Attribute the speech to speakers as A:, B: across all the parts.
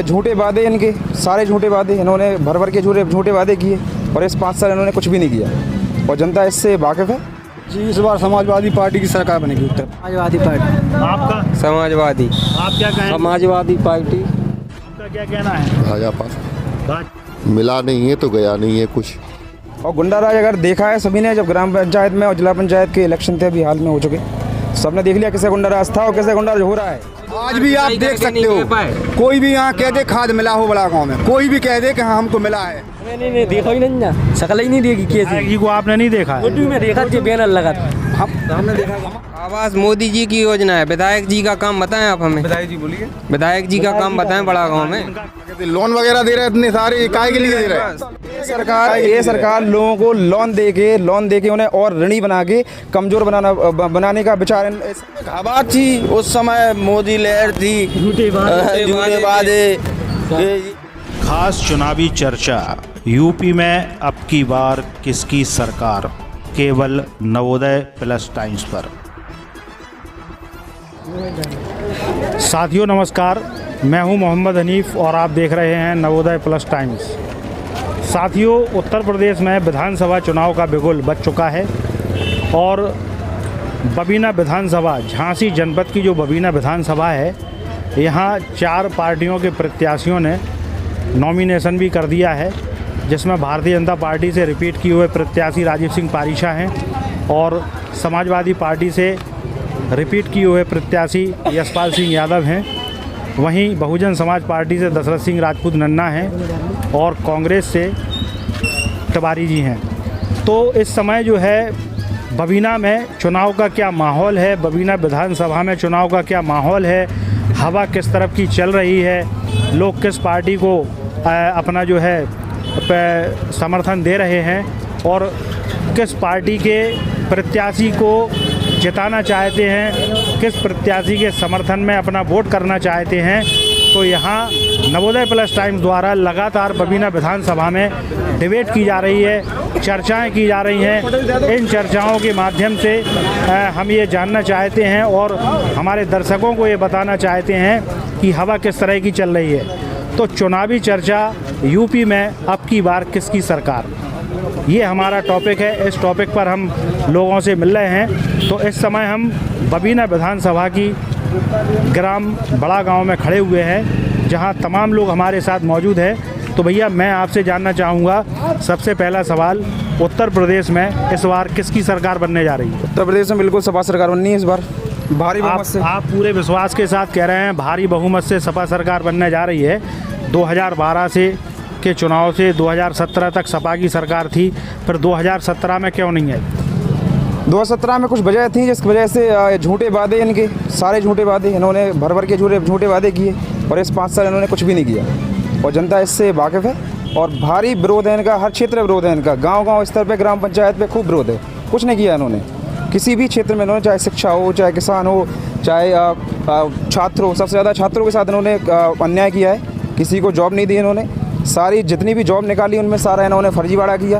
A: झूठे वादे, इनके सारे झूठे वादे, इन्होंने भर भर के झूठे वादे किए और इस 5 साल इन्होंने कुछ भी नहीं किया और जनता इससे वाकिफ़ है।
B: जी, इस बार समाजवादी पार्टी की सरकार बनेगी उत्तर।
C: समाजवादी पार्टी।
D: आपका?
E: समाजवादी।
D: आप क्या कहें?
E: समाजवादी पार्टी।
D: आपका क्या कहना है?
F: भाजपा मिला नहीं है तो गया नहीं है कुछ।
A: और गुंडाराज अगर देखा है सभी ने, जब ग्राम पंचायत में और जिला पंचायत के इलेक्शन थे अभी हाल में हो चुके, सबने देख लिया किसे गुंडाराज था और किसे गुंडाराज हो रहा है।
B: आज भी आप देख सकते हो, कोई भी यहाँ कह दे खाद मिला हो बड़ा गांव में, कोई भी कह दे कि हाँ हमको मिला है।
C: नहीं देखा ही नहीं ना, शकल ही नहीं देगी
D: जी को आपने नहीं देखा है?
C: में देखा जी, बैनर लगा
B: हमने देखा।
E: आवास मोदी जी की योजना है। विधायक जी का काम बताएं आप हमें।
A: विधायक जी बोलिए।
E: विधायक जी का काम बताएं बड़ा गाँव में।
B: लोन वगैरह दे रहे हैं इतने सारे, काय के लिए दे रहे हैं?
A: ये सरकार लोगों को लोन दे के उन्हें और ऋणी बना के कमजोर बनाने का विचार।
G: हवा थी उस समय, मोदी लहर थी, झूठे वादे।
D: खास चुनावी चर्चा। यूपी में अब की बार किसकी सरकार, केवल नवोदय प्लस टाइम्स पर। साथियों नमस्कार, मैं हूं मोहम्मद हनीफ और आप देख रहे हैं नवोदय प्लस टाइम्स। साथियों, उत्तर प्रदेश में विधानसभा चुनाव का बिगुल बज चुका है और बबीना विधानसभा, झांसी जनपद की जो बबीना विधानसभा है, यहाँ 4 पार्टियों के प्रत्याशियों ने नॉमिनेशन भी कर दिया है, जिसमें भारतीय जनता पार्टी से रिपीट किए हुए प्रत्याशी राजीव सिंह पारीशा हैं और समाजवादी पार्टी से रिपीट किए हुए प्रत्याशी यशपाल सिंह यादव हैं। वहीं बहुजन समाज पार्टी से दशरथ सिंह राजपूत नन्ना हैं और कांग्रेस से तिवारी जी हैं। तो इस समय जो है बबीना में चुनाव का क्या माहौल है, बबीना विधानसभा में चुनाव का क्या माहौल है, हवा किस तरफ की चल रही है, लोग किस पार्टी को अपना जो है समर्थन दे रहे हैं और किस पार्टी के प्रत्याशी को जिताना चाहते हैं, किस प्रत्याशी के समर्थन में अपना वोट करना चाहते हैं। तो यहाँ नवोदय प्लस टाइम्स द्वारा लगातार बबीना विधानसभा में डिबेट की जा रही है, चर्चाएं की जा रही हैं। इन चर्चाओं के माध्यम से हम ये जानना चाहते हैं और हमारे दर्शकों को ये बताना चाहते हैं कि हवा किस तरह की चल रही है। तो चुनावी चर्चा यूपी में अब की बार किसकी सरकार, ये हमारा टॉपिक है। इस टॉपिक पर हम लोगों से मिल रहे हैं। तो इस समय हम बबीना विधानसभा की ग्राम बड़ा गांव में खड़े हुए हैं, जहां तमाम लोग हमारे साथ मौजूद हैं। तो भैया, मैं आपसे जानना चाहूँगा, सबसे पहला सवाल, उत्तर प्रदेश में इस बार किसकी सरकार बनने जा रही है?
A: उत्तर प्रदेश में बिल्कुल सपा सरकार बननी है इस बार, भारी बहुमत से।
D: आप पूरे विश्वास के साथ कह रहे हैं भारी बहुमत से सपा सरकार बनने जा रही है। 2012 से के चुनाव से 2017 तक सपा की सरकार थी, फिर 2017 में क्यों नहीं है?
A: 2017 में कुछ वजह थी जिसकी वजह से झूठे वादे, इनके सारे झूठे वादे, इन्होंने भर भर के झूठे वादे किए और इस 5 साल इन्होंने कुछ भी नहीं किया और जनता इससे वाकिफ़ है और भारी विरोध है इनका, हर क्षेत्र विरोध है इनका। गांव स्तर पे, ग्राम पंचायत पे खूब विरोध है। कुछ नहीं किया इन्होंने किसी भी क्षेत्र में। इन्होंने चाहे शिक्षा हो, चाहे किसान हो, चाहे छात्र हो, सबसे ज़्यादा छात्रों के साथ इन्होंने अन्याय किया है। किसी को जॉब नहीं दी इन्होंने, सारी जितनी भी जॉब निकाली उनमें सारा इन्होंने फर्जीवाड़ा किया।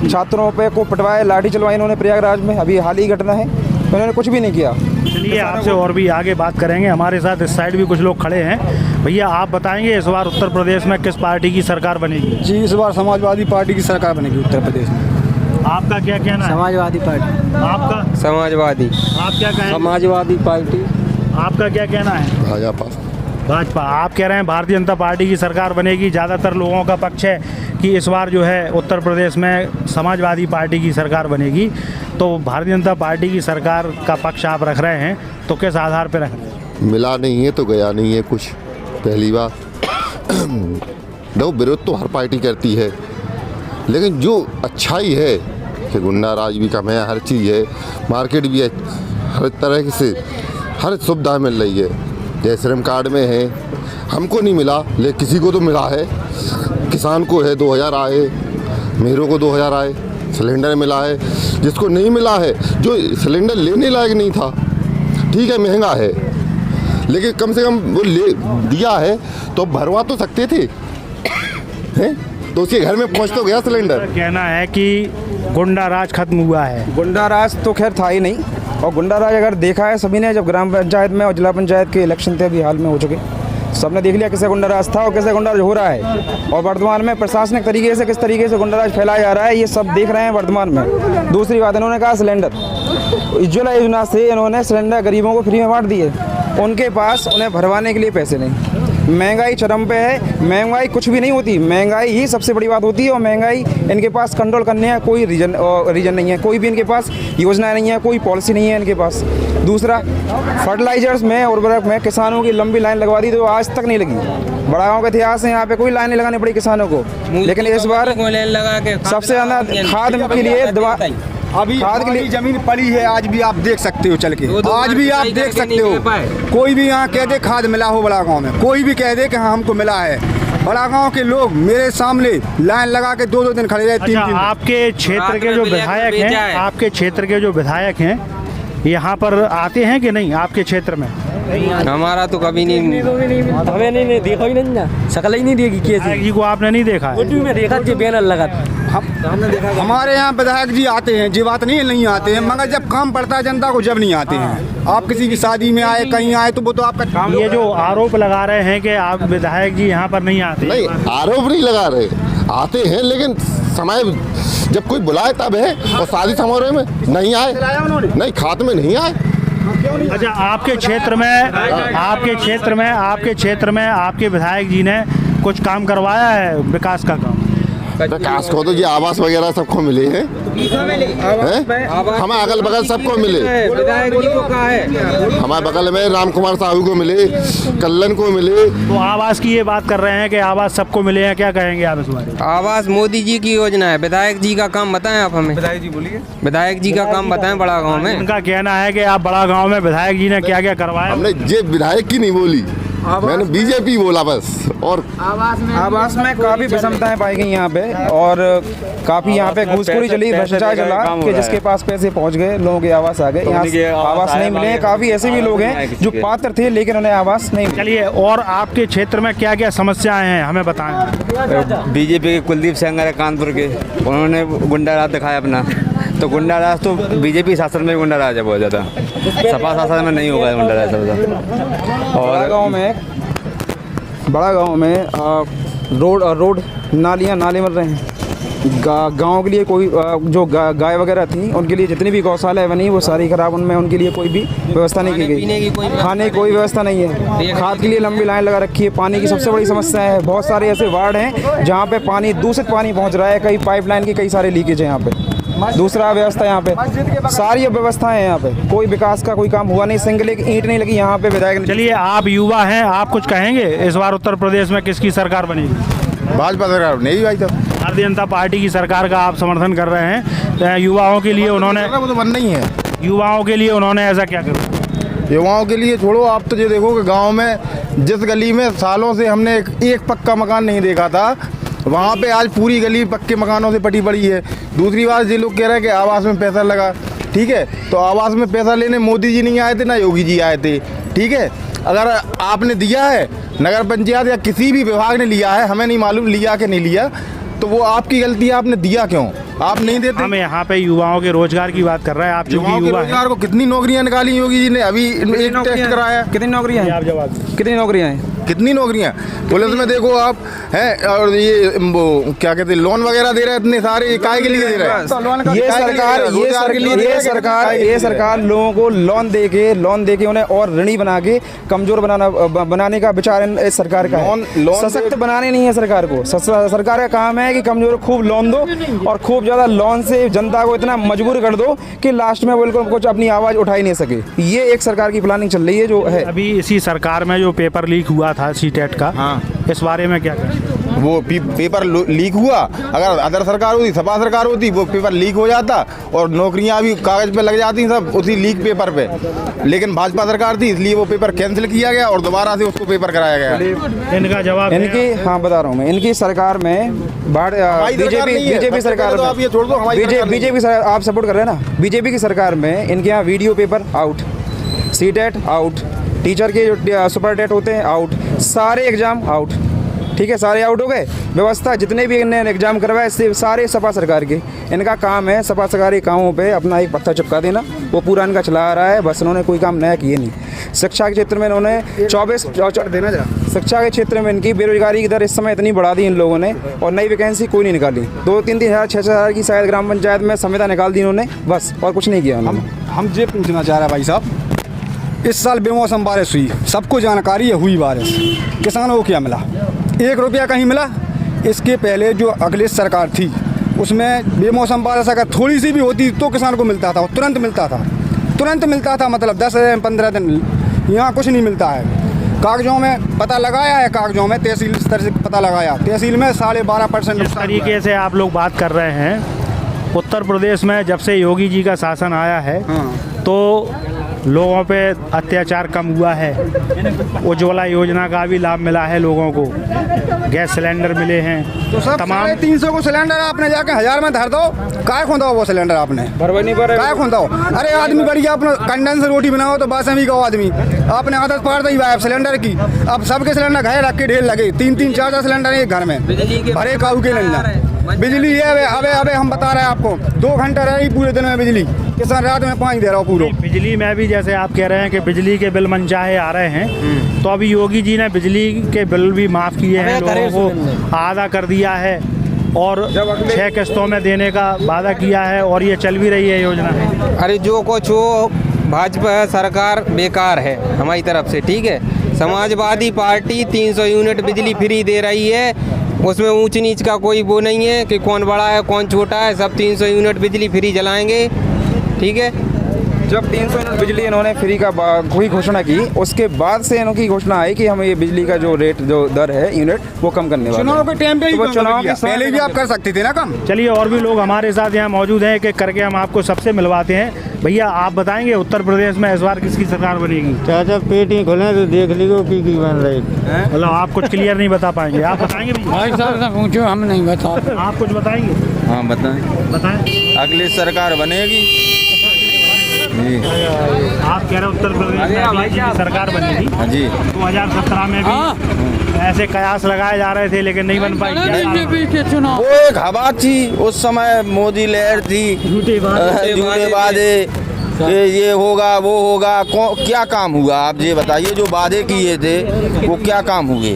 A: छात्रों पे को पिटवाए, लाठी चलवाई इन्होंने प्रयागराज में, अभी हाल ही घटना है। तो इन्होंने कुछ भी नहीं किया।
D: चलिए, आपसे और भी आगे बात करेंगे। हमारे साथ इस साइड भी कुछ लोग खड़े हैं। भैया, आप बताएंगे इस बार उत्तर प्रदेश में किस पार्टी की सरकार बनेगी?
B: जी, इस बार समाजवादी पार्टी की सरकार बनेगी उत्तर प्रदेश में।
D: आपका क्या कहना है?
C: समाजवादी पार्टी।
D: आपका?
E: समाजवादी।
D: आप क्या कहें?
E: समाजवादी पार्टी।
D: आपका क्या कहना है?
F: भाजपा।
D: आप कह रहे हैं भारतीय जनता पार्टी की सरकार बनेगी। ज़्यादातर लोगों का पक्ष है कि इस बार जो है उत्तर प्रदेश में समाजवादी पार्टी की सरकार बनेगी। तो भारतीय जनता पार्टी की सरकार का पक्ष आप रख रहे हैं, तो किस आधार पर रख रहे हैं?
F: मिला नहीं है तो गया नहीं है कुछ, पहली बात। देखो, विरोध तो हर पार्टी करती है, लेकिन जो अच्छाई है कि गुंडा राज भी कम है, हर चीज़ है, मार्केट भी है, हर तरह से हर सुविधा मिल रही है। जैसे श्रम कार्ड में है, हमको नहीं मिला लेकिन किसी को तो मिला है। किसान को है 2000 आए, मेरों को 2000 आए, सिलेंडर मिला है। जिसको नहीं मिला है, जो सिलेंडर लेने लायक नहीं था, ठीक है महंगा है, लेकिन कम से कम वो ले दिया है तो भरवा तो सकते थे हैं? तो उसके घर में पहुंच तो गया सिलेंडर।
D: कहना है कि गुंडा राज खत्म हुआ है।
A: गुंडा राज तो खैर था ही नहीं और गुंडा राज अगर देखा है सभी ने, जब ग्राम पंचायत में और जिला पंचायत के इलेक्शन थे अभी हाल में हो चुके, सबने देख लिया किसे गुंडाराज था और किसे गुंडाराज हो रहा है, और वर्तमान में प्रशासनिक तरीके से किस तरीके से गुंडाराज फैलाया जा रहा है, ये सब देख रहे हैं वर्तमान में। दूसरी बात, इन्होंने कहा सिलेंडर, उज्ज्वला योजना से इन्होंने सिलेंडर गरीबों को फ्री में बांट दिए, उनके पास उन्हें भरवाने के लिए पैसे नहीं। महंगाई चरम पे है, महंगाई कुछ भी नहीं होती, महंगाई ही सबसे बड़ी बात होती है, और महंगाई इनके पास कंट्रोल करने का कोई रीजन नहीं है, कोई भी इनके पास योजना नहीं है, कोई पॉलिसी नहीं है इनके पास। दूसरा, फर्टिलाइजर्स में, उर्वरक में किसानों की लंबी लाइन लगवा दी, तो आज तक नहीं लगी। बड़ा गाँव का इतिहास है, यहाँ पे कोई लाइन नहीं लगानी पड़ी किसानों को, लेकिन इस बार सबसे ज़्यादा खाद के लिए दवा,
B: अभी
A: खाद के लिए
B: हमारी जमीन पड़ी है, आज भी आप देख सकते हो चल के, आज भी आप देख सकते हो। कोई भी यहाँ कह दे खाद मिला हो बड़ा गांव में, कोई भी कह दे कि हाँ हमको मिला है, बड़ा गांव के लोग मेरे सामने लाइन लगा के 2-2 दिन खड़े रहे, 3 दिन।
D: आपके क्षेत्र के जो विधायक हैं, आपके क्षेत्र के जो विधायक हैं यहाँ पर आते हैं कि नहीं आपके क्षेत्र में?
E: हमारा तो कभी नहीं,
C: हमें नहीं देखा ही नहीं ना, शकल ही नहीं देगी
D: विधायक जी को आपने नहीं देखा है?
C: में देखा जी बैनर लगा था।
B: हमारे यहाँ विधायक जी आते हैं, जी बात नहीं आते हैं, मगर जब काम पड़ता है जनता को जब नहीं आते हैं। आप किसी की शादी में आए, कहीं आए, तो वो तो आपका काम।
D: ये जो आरोप लगा रहे हैं कि आप विधायक जी यहाँ पर नहीं आते,
F: नहीं, आरोप नहीं लगा रहे, आते हैं, लेकिन समय जब कोई बुलाए तब है, और शादी समारोह में नहीं आए, नहीं खाते में नहीं आए।
D: अच्छा, आपके क्षेत्र में आपके विधायक जी ने कुछ काम करवाया है विकास का काम?
F: विकास को तो ये आवास वगैरह सबको मिले हैं, हमारे अगल बगल सबको मिले,
E: विधायक जी को कहा है,
F: हमारे बगल में राम कुमार साहू को मिले, कल्लन को मिले।
D: तो आवास की ये बात कर रहे हैं कि आवास सबको मिले हैं, क्या कहेंगे आप इस बारे में?
E: आवास मोदी जी की योजना है, विधायक जी का काम बताएं आप हमें। विधायक जी बोलिए, विधायक जी का काम बताएं बड़ा गाँव में।
D: उनका कहना है कि आप बड़ा गाँव में विधायक जी ने क्या क्या करवाया।
F: हमने ये विधायक की नहीं बोली, मैंने बीजेपी बोला बस। और
A: आवास में काफ़ी विषमताएं पाई गई यहाँ पे, और काफ़ी यहाँ पे घूसखोरी चली, भ्रष्टाचार चला, कि जिसके पास पैसे पहुँच गए लोगों के आवास आ गए, यहाँ आवास नहीं मिले। काफ़ी ऐसे भी लोग हैं जो पात्र थे लेकिन उन्हें आवास नहीं मिले।
D: चलिए, और आपके क्षेत्र में क्या क्या समस्याएं हैं हमें बताएं।
H: बीजेपी के कुलदीप सेंगर है कानपुर के, उन्होंने गुंडाराज दिखाया अपना, तो गुंडाराज तो बीजेपी शासन में गुंडाराज है बहुत ज़्यादा, सपा शासन में नहीं होगा गुंडाराज ज़्यादा।
A: और बड़ा गांव में रोड नालियाँ नाले मर रहे हैं। गांव के लिए कोई जो गाय वगैरह थी उनके लिए जितनी भी गौशाला बनी वो सारी खराब, उनमें उनके लिए कोई भी व्यवस्था नहीं की गई, खाने की कोई व्यवस्था नहीं है, खाद के लिए लंबी लाइन लगा रखी है, पानी की सबसे बड़ी समस्या है। बहुत सारे ऐसे वार्ड हैं जहाँ पे पानी, दूषित पानी पहुँच रहा है, कई पाइपलाइन की कई सारे लीकेज है यहाँ पे। दूसरा व्यवस्था, यहाँ पे सारी व्यवस्थाएं हैं, यहाँ पे कोई विकास का कोई काम हुआ नहीं, सिंगल एक ईंट नहीं लगी यहाँ पे विधायक।
D: चलिए, आप युवा हैं, आप कुछ कहेंगे इस बार उत्तर प्रदेश में किसकी सरकार बनेगी?
B: भाजपा सरकार नहीं भाई, तब
D: भारतीय जनता पार्टी की सरकार का आप समर्थन कर रहे हैं। युवाओं के लिए उन्होंने,
B: वो तो बन नहीं है,
D: युवाओं के लिए उन्होंने ऐसा क्या करा?
B: युवाओं के लिए छोड़ो, आप तो ये देखो कि गांव में जिस गली में सालों से हमने एक पक्का मकान नहीं देखा था, वहाँ पे आज पूरी गली पक्के मकानों से पटी पड़ी है। दूसरी बात, ये लोग कह रहे हैं कि आवास में पैसा लगा, ठीक है, तो आवास में पैसा लेने मोदी जी नहीं आए थे ना योगी जी आए थे, ठीक है। अगर आपने दिया है, नगर पंचायत या किसी भी विभाग ने लिया है, हमें नहीं मालूम लिया कि नहीं लिया, तो वो आपकी गलती है, आपने दिया क्यों, आप नहीं देते।
D: हम यहाँ पे युवाओं के रोजगार की बात कर रहे हैं, आप जो
B: रोजगार को कितनी नौकरियां निकाली योगी जी ने, अभी एक टेस्ट कराया,
A: कितनी नौकरियां हैं,
D: आप जवाब,
A: कितनी नौकरियां हैं,
B: कितनी नौकरियां पुलिस में देखो आप हैं, और ये वो क्या कहते हैं, लोन वगैरह दे रहे हैं इतने सारे, काय के लिए दे रहे हैं?
A: ये सरकार लोगों को लोन दे के उन्हें और ऋणी बना के कमजोर बनाने का विचार इस सरकार का है। सशक्त बनाने नहीं है सरकार को, सरकार का काम है कि कमजोर खूब लोन दो और खूब ज़्यादा लोन से जनता को इतना मजबूर कर दो कि लास्ट में बिल्कुल कुछ अपनी आवाज़ उठा ही नहीं सके। ये एक सरकार की प्लानिंग चल रही है जो है।
D: अभी इसी सरकार में जो पेपर लीक हुआ था सीटेट का,
B: हाँ,
D: इस बारे में क्या कहें?
B: वो पेपर लीक हुआ, अगर अदर सरकार होती, सपा सरकार होती, वो पेपर लीक हो जाता और नौकरियां भी कागज पे लग जाती सब उसी लीक पेपर पे, लेकिन भाजपा सरकार थी इसलिए वो पेपर कैंसिल किया गया और दोबारा से उसको पेपर कराया गया।
D: इनका जवाब,
A: इनकी, हाँ बता रहा हूँ मैं, इनकी सरकार में बीजेपी सरकार में,
B: आप ये छोड़ दो,
A: बीजेपी सरकार आप सपोर्ट कर रहे हैं ना, बीजेपी की सरकार में इनके यहाँ video paper out, CTET out, teacher के जो सुपर टेट होते हैं आउट, सारे एग्जाम आउट, ठीक है, सारे आउट हो गए। व्यवस्था जितने भी इन्हें एग्जाम करवाए सारे सपा सरकार के, इनका काम है सपा सरकारी कामों पे अपना एक पत्थर चिपका देना, वो पूरा इनका चला आ रहा है, बस इन्होंने कोई काम नया किए नहीं। शिक्षा के क्षेत्र में इन्होंने 24 देना जरा, शिक्षा के क्षेत्र में इनकी बेरोजगारी की दर इस समय इतनी बढ़ा दी इन लोगों ने, और नई वैकेंसी कोई नहीं निकाली। 2-3 हज़ार 6 हज़ार की शायद ग्राम पंचायत में संविदा निकाल दी इन्होंने, बस, और कुछ नहीं किया उन्होंने।
I: हम ये पूछना चाह रहे हैं भाई साहब, इस साल बेमौसम बारिश हुई, सबको जानकारी है, हुई बारिश, किसानों को क्या मिला? 1 रुपया कहीं मिला? इसके पहले जो अखिलेश सरकार थी उसमें बेमौसम बारिश अगर थोड़ी सी भी होती तो किसान को मिलता था, तुरंत मिलता था, मतलब 10 दिन 15 दिन। यहाँ कुछ नहीं मिलता है। कागजों में पता लगाया है, कागजों में तहसील स्तर से पता लगाया, तहसील में 12.5%
D: जिस तरीके से आप लोग बात कर रहे हैं, उत्तर प्रदेश में जब से योगी जी का शासन आया है तो लोगों पे अत्याचार कम हुआ है। उज्ज्वला योजना का भी लाभ मिला है लोगों को, गैस सिलेंडर मिले हैं।
I: तो सब
D: तमाम
I: 350 को सिलेंडर आपने जाके 1000 में धर दो, काय खोदा वो सिलेंडर आपने काय खोदा? अरे आदमी बढ़िया अपना कंडेंस रोटी बनाओ तो बासा भी कहो आदमी, आपने आदत पार दी है सिलेंडर की। अब सबके सिलेंडर घर रख के ढेर लगे, 3-3 4-4 सिलेंडर एक घर में भरे काऊ के नहीं। बिजली है अबे हम बता रहे हैं आपको, 2 घंटा रही पूरे दिन में बिजली, किसान रात में पानी दे रहा हो पूरा।
D: बिजली में भी जैसे आप कह रहे हैं कि बिजली के बिल मनचाहे आ रहे हैं, तो अभी योगी जी ने बिजली के बिल भी माफ़ किए हैं, लोगों को आधा कर दिया है और 6 किस्तों में देने का वादा किया है, और ये चल भी रही है योजना।
E: अरे जो कुछ हो, भाजपा सरकार बेकार है हमारी तरफ से, ठीक है। समाजवादी पार्टी 300 यूनिट बिजली फ्री दे रही है, उसमें ऊंच नीच का कोई वो नहीं है कि कौन बड़ा है कौन छोटा है, सब 300 यूनिट बिजली फ्री जलाएंगे, ठीक है।
A: जब 300 यूनिट बिजली इन्होंने फ्री का कोई घोषणा की, उसके बाद से इनकी घोषणा आई कि हम ये बिजली का जो रेट जो दर है यूनिट वो कम करने वाले हैं।
I: चुनाव के टाइम पे ही
A: चुनाव के
I: पहले भी आप कर सकते थे ना कम।
D: चलिए, और भी लोग हमारे साथ यहाँ मौजूद हैं, कि करके हम आपको सबसे मिलवाते हैं। भैया आप बताएंगे उत्तर प्रदेश में इस बार किसकी सरकार बनेगी?
J: चाचा पेट ही खोले तो देख लीजिए की बन रही।
D: मतलब आप कुछ क्लियर नहीं बता पाएंगे, आप बताएंगे भैया?
J: भाई साहब से पूछो, हम नहीं बता।
D: आप कुछ बताएंगे?
G: हाँ बताएं। अखिलेश सरकार बनेगी।
D: आप कह रहे हैं उत्तर प्रदेश में बीजेपी की सरकार बनेगी।
G: हाँ जी।
D: 2017 में भी ऐसे कयास लगाए जा रहे थे लेकिन नहीं बन पाई।
G: वो एक हवा थी, उस समय मोदी लहर थी, झूठे वादे, ये होगा वो होगा, क्या काम हुआ आप ये बताइए? जो वादे किए थे वो क्या काम हुए?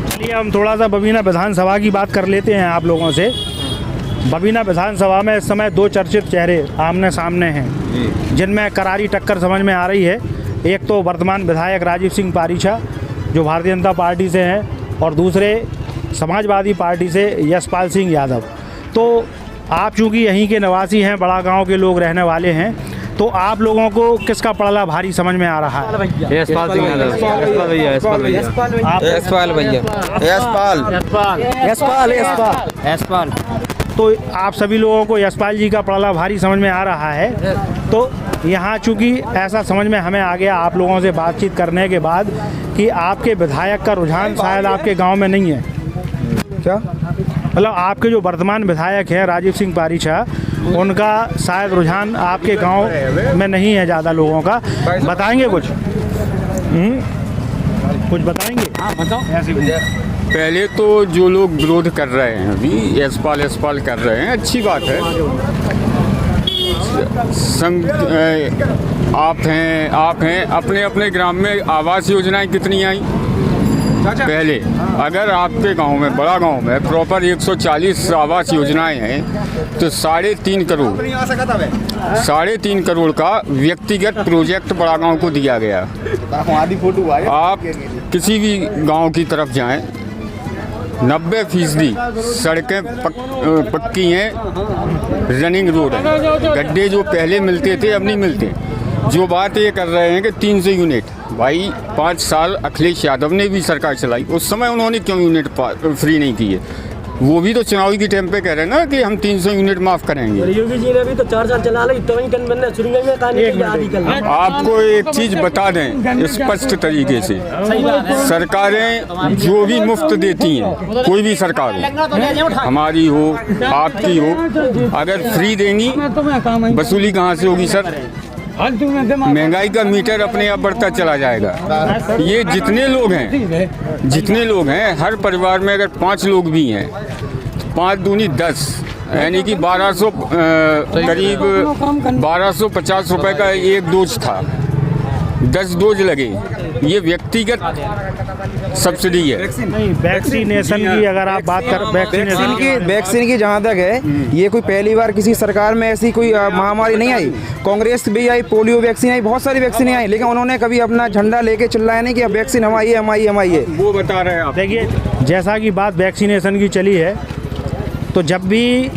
D: चलिए हम थोड़ा सा बबीना विधानसभा की बात कर लेते हैं आप लोगों से। बबीना विधानसभा में इस समय 2 चर्चित चेहरे आमने सामने हैं, जिनमें करारी टक्कर समझ में आ रही है। एक तो वर्तमान विधायक राजीव सिंह पारीछा जो भारतीय जनता पार्टी से हैं, और दूसरे समाजवादी पार्टी से यशपाल सिंह यादव। तो आप चूँकि यहीं के निवासी हैं, बड़ा गांव के लोग रहने वाले हैं, तो आप लोगों को किसका पड़ला भारी समझ में आ रहा है?
H: यशपाल सिंह यादव।
G: यशपाल।
D: तो आप सभी लोगों को यशपाल जी का पड़ला भारी समझ में आ रहा है। तो यहाँ चूँकि ऐसा समझ में हमें आ गया आप लोगों से बातचीत करने के बाद कि आपके विधायक का रुझान शायद आपके गांव में नहीं है। क्या मतलब आपके जो वर्तमान विधायक हैं राजीव सिंह पारीछा, उनका शायद रुझान आपके गांव में नहीं है ज़्यादा लोगों का। बताएंगे कुछ? कुछ बताएंगे? हाँ बताओ। ऐसे
K: पहले तो जो लोग विरोध कर रहे हैं अभी यशपाल कर रहे हैं, अच्छी बात है। आप हैं अपने अपने ग्राम में आवास योजनाएं कितनी आई पहले? अगर आपके गांव में, बड़ा गांव में प्रॉपर 140 आवास योजनाएं हैं तो 3.5 करोड़ का व्यक्तिगत प्रोजेक्ट बड़ा गांव को दिया गया। आप किसी भी गांव की तरफ जाएं, 90% सड़कें पक्की हैं, रनिंग रोड है। गड्ढे जो पहले मिलते थे अब नहीं मिलते। जो बात ये कर रहे हैं कि 300 यूनिट, भाई 5 साल अखिलेश यादव ने भी सरकार चलाई, उस समय उन्होंने क्यों यूनिट फ्री नहीं किए? वो भी तो चुनावी के टाइम पे कह रहे हैं ना कि हम 300 यूनिट माफ़ करेंगे।
C: योगी जी ने भी तो 4 साल चला ली, तो
K: आपको एक चीज़ बता दें स्पष्ट तरीके से, सरकारें जो भी मुफ्त देती हैं, कोई भी सरकार हो, हमारी हो आपकी हो, अगर फ्री देंगी वसूली कहाँ से होगी सर? महंगाई का मीटर अपने आप बढ़ता चला जाएगा। ये जितने लोग हैं हर परिवार में अगर 5 लोग भी हैं, 5 दूनी 10, यानी कि 1200 करीब 1250 रुपए का एक डोज था। 10 डोज लगे, ये व्यक्तिगत सब्सिडी है।
D: नहीं, वैक्सीनेशन की अगर आप बात कर
A: वैक्सीन की जहाँ तक है, ये कोई पहली बार किसी सरकार में ऐसी कोई महामारी नहीं आई। कांग्रेस भी आई, पोलियो वैक्सीन आई, बहुत सारी वैक्सीन आई, लेकिन उन्होंने कभी अपना झंडा लेके चिल्लाया नहीं कि अब वैक्सीन हमारी है, हमारी है।
K: वो बता रहे हैं आप।
D: देखिए, जैसा कि बात वैक्सीनेशन की चली है, तो जब भी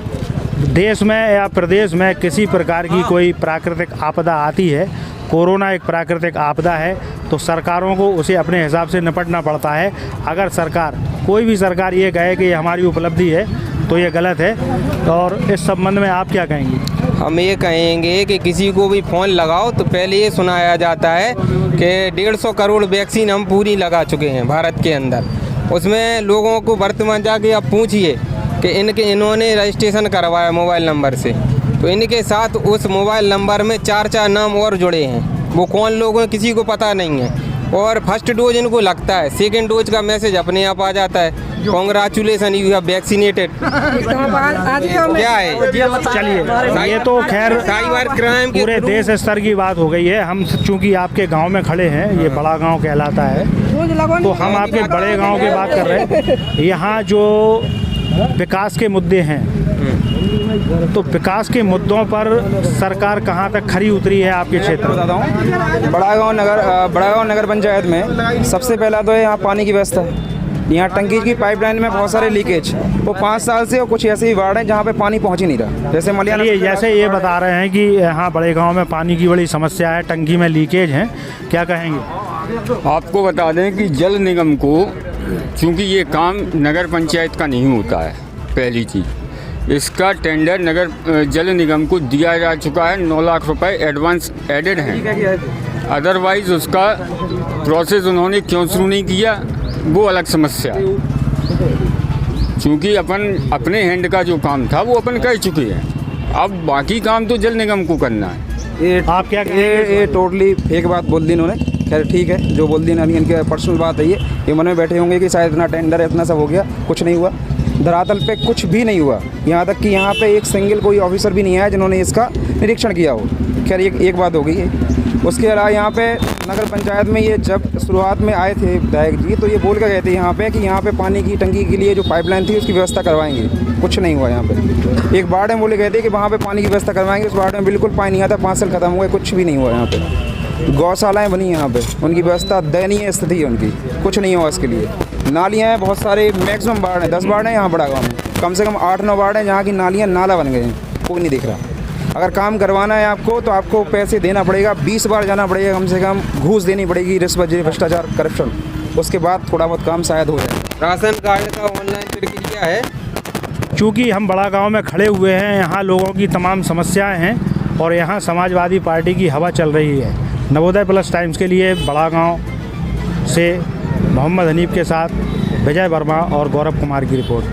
D: देश में या प्रदेश में किसी प्रकार की कोई प्राकृतिक आपदा आती है, कोरोना एक प्राकृतिक आपदा है, तो सरकारों को उसे अपने हिसाब से निपटना पड़ता है। अगर सरकार, कोई भी सरकार ये कहे कि ये हमारी उपलब्धि है, तो ये गलत है। और इस संबंध में आप क्या कहेंगे?
E: हम ये कहेंगे कि किसी को भी फ़ोन लगाओ तो पहले ये सुनाया जाता है कि 150 करोड़ वैक्सीन हम पूरी लगा चुके हैं भारत के अंदर। उसमें लोगों को वर्तमान जाके आप पूछिए कि इन्होंने रजिस्ट्रेशन करवाया मोबाइल नंबर से, तो इनके साथ उस मोबाइल नंबर में 4 नाम और जुड़े हैं, वो कौन लोग हैं किसी को पता नहीं है। और फर्स्ट डोज इनको लगता है, सेकेंड डोज का मैसेज अपने आप आ जाता है, कॉन्ग्रेचुलेसन यू हैव वैक्सीनेटेड। क्या है?
D: चलिए, ये तो खैर
E: साइबर क्राइम
D: पूरे देश स्तर की बात हो गई है। हम चूंकि आपके गांव में खड़े हैं, ये बड़ा गांव कहलाता है, तो हम आपके बड़े गांव की बात कर रहे हैं। यहाँ जो विकास के मुद्दे हैं, तो विकास के मुद्दों पर सरकार कहाँ तक खरी उतरी है आपके क्षेत्र में?
A: बताता हूँ। बड़ा गांव नगर पंचायत में सबसे पहला तो है यहाँ पानी की व्यवस्था। यहाँ टंकी की पाइपलाइन में बहुत सारे लीकेज, वो 5 साल से, और कुछ ऐसे ही वार्ड हैं जहाँ पे पानी पहुँच ही नहीं रहा। जैसे मलियाना,
D: जैसे ये बता रहे हैं कि यहाँ बड़े गांव में पानी की बड़ी समस्या है, टंकी में लीकेज है, क्या कहेंगे?
K: आपको बता दें कि जल निगम को, चूँकि ये काम नगर पंचायत का नहीं होता है, पहली चीज़ इसका टेंडर नगर जल निगम को दिया जा चुका है। 9 लाख रुपए एडवांस एडेड हैं, अदरवाइज़ उसका प्रोसेस उन्होंने क्यों शुरू नहीं किया वो अलग समस्या है। चूँकि अपन अपने हैंड का जो काम था वो अपन कर चुके हैं, अब बाकी काम तो जल निगम को करना है।
D: आप क्या
A: ये टोटली फेक बात बोल दी इन्होंने। खैर ठीक है, जो बोल दी इनके पर्सनल बात है, ये मन में बैठे होंगे कि शायद इतना टेंडर इतना सब हो गया, कुछ नहीं हुआ। धरातल पे कुछ भी नहीं हुआ, यहाँ तक कि यहाँ पे एक सिंगल कोई ऑफिसर भी नहीं आया जिन्होंने इसका निरीक्षण किया हो। खैर एक बात हो गई है। उसके अलावा यहाँ पे नगर पंचायत में ये जब शुरुआत में आए थे विधायक जी, तो ये बोल कर गए थे यहाँ पे कि यहाँ पे पानी की टंकी के लिए जो पाइपलाइन थी उसकी व्यवस्था करवाएंगे, कुछ नहीं हुआ। यहाँ पे एक वार्ड में बोले गए थे कि वहाँ पे पानी की व्यवस्था करवाएंगे, उस वार्ड में बिल्कुल पानी नहीं आता, 5 साल खत्म हुए, कुछ भी नहीं हुआ। यहाँ पे गौशालाएँ बनी यहाँ पे, उनकी व्यवस्था दयनीय स्थिति है उनकी, कुछ नहीं हुआ उसके लिए। नालियाँ हैं बहुत सारे, मैक्सिमम वार्ड हैं, 10 वार्ड हैं यहाँ बड़ा गाँव में, कम से कम 8-9 वार्ड हैं जहाँ की नालियाँ नाला बन गए हैं, कोई नहीं दिख रहा। अगर काम करवाना है आपको तो आपको पैसे देना पड़ेगा, 20 बार जाना पड़ेगा, कम से कम घूस देनी पड़ेगी, रिश्वत, भ्रष्टाचार, करप्शन, उसके बाद थोड़ा बहुत काम शायद हो जाए।
E: राशन कार्ड का ऑनलाइन प्रक्रिया है।
D: चूँकि हम बड़ा गांव में खड़े हुए हैं, यहाँ लोगों की तमाम समस्याएं हैं और यहाँ समाजवादी पार्टी की हवा चल रही है। नवोदय प्लस टाइम्स के लिए बड़ा गांव से मोहम्मद हनीफ के साथ विजय वर्मा और गौरव कुमार की रिपोर्ट।